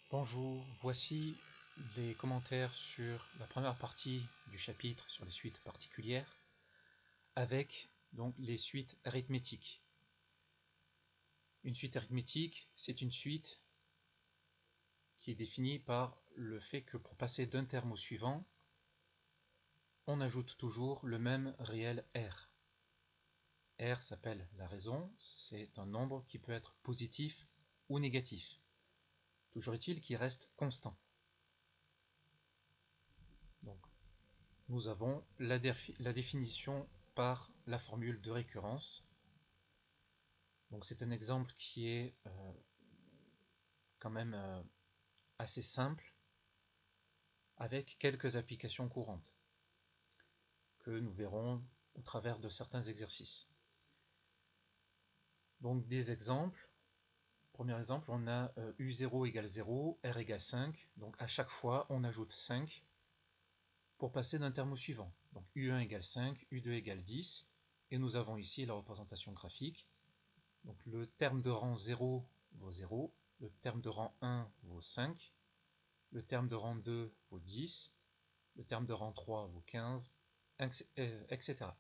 Bonjour, voici les commentaires sur la première partie du chapitre sur les suites particulières avec donc les suites arithmétiques. Une suite arithmétique, c'est une suite qui est définie par le fait que pour passer d'un terme au suivant, on ajoute toujours le même réel R. R s'appelle la raison, c'est un nombre qui peut être positif ou négatif. Toujours est-il qu'il reste constant. Donc, nous avons la définition par la formule de récurrence. Donc c'est un exemple qui est quand même assez simple, avec quelques applications courantes que nous verrons au travers de certains exercices. Donc des exemples. Premier exemple, on a U0 égale 0, R égale 5. Donc à chaque fois, on ajoute 5 pour passer d'un terme au suivant. Donc U1 égale 5, U2 égale 10. Et nous avons ici la représentation graphique. Donc le terme de rang 0 vaut 0, le terme de rang 1 vaut 5, le terme de rang 2 vaut 10, le terme de rang 3 vaut 15, etc.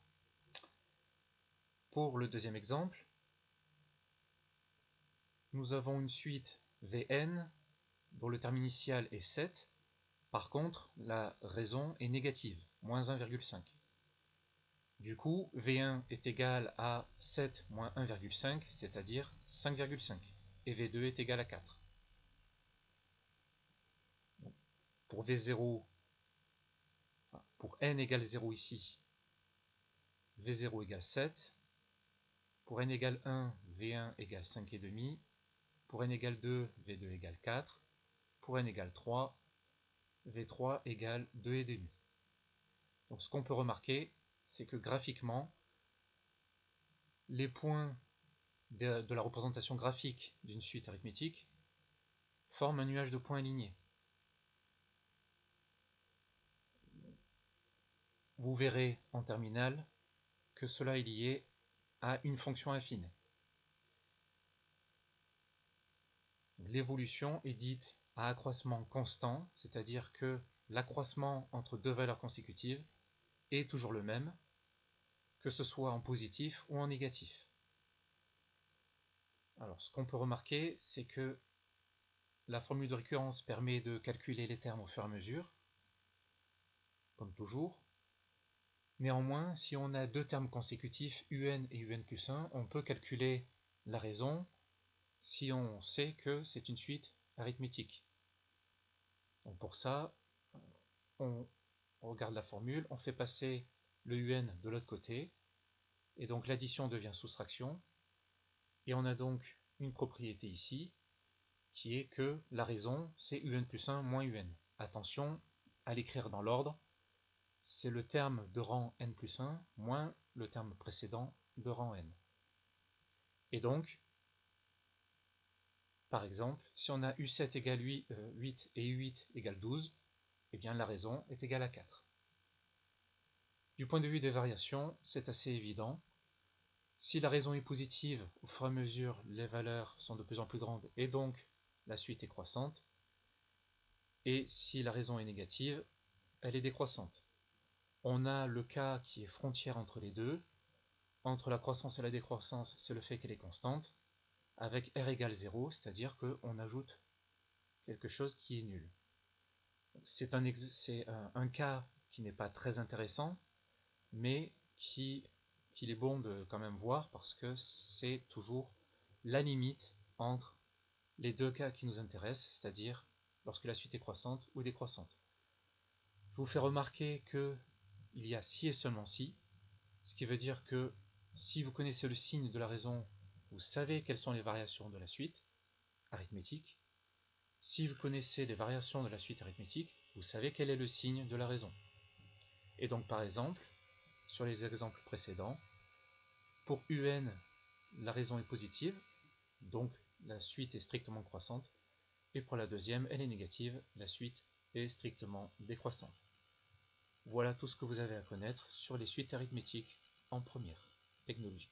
Pour le deuxième exemple, nous avons une suite Vn dont le terme initial est 7. Par contre, la raison est négative, moins 1,5. Du coup, V1 est égal à 7 moins 1,5, c'est-à-dire 5,5. Et V2 est égal à 4. Pour V0, pour n égale 0 ici, V0 égale 7. Pour n égale 1, V1 égale 5,5. Pour n égale 2, V2 égale 4. Pour n égale 3, V3 égale 2,5. Donc ce qu'on peut remarquer, c'est que graphiquement, les points de la représentation graphique d'une suite arithmétique forment un nuage de points alignés. Vous verrez en terminale que cela est lié à une fonction affine. L'évolution est dite à accroissement constant, c'est-à-dire que l'accroissement entre deux valeurs consécutives est toujours le même, que ce soit en positif ou en négatif. Alors, ce qu'on peut remarquer, c'est que la formule de récurrence permet de calculer les termes au fur et à mesure, comme toujours. Néanmoins, si on a deux termes consécutifs, un et un plus 1, on peut calculer la raison si on sait que c'est une suite arithmétique. Donc pour ça, on regarde la formule, on fait passer le un de l'autre côté, et donc l'addition devient soustraction, et on a donc une propriété ici, qui est que la raison, c'est un plus 1 moins un. Attention à l'écrire dans l'ordre, c'est le terme de rang n plus 1 moins le terme précédent de rang n. Et donc, par exemple, si on a U7 égale 8 et U8 égale 12, eh bien la raison est égale à 4. Du point de vue des variations, c'est assez évident. Si la raison est positive, au fur et à mesure, les valeurs sont de plus en plus grandes et donc la suite est croissante. Et si la raison est négative, elle est décroissante. On a le cas qui est frontière entre les deux. Entre la croissance et la décroissance, c'est le fait qu'elle est constante, avec R égale 0, c'est-à-dire qu'on ajoute quelque chose qui est nul. C'est un cas qui n'est pas très intéressant, mais qu'il est bon de quand même voir parce que c'est toujours la limite entre les deux cas qui nous intéressent, c'est-à-dire lorsque la suite est croissante ou décroissante. Je vous fais remarquer qu'il y a si et seulement si, ce qui veut dire que si vous connaissez le signe de la raison, vous savez quelles sont les variations de la suite arithmétique. Si vous connaissez les variations de la suite arithmétique, vous savez quel est le signe de la raison. Et donc par exemple, sur les exemples précédents, pour un, la raison est positive, donc la suite est strictement croissante, et pour la deuxième, elle est négative, la suite est strictement décroissante. Voilà tout ce que vous avez à connaître sur les suites arithmétiques en première technologie.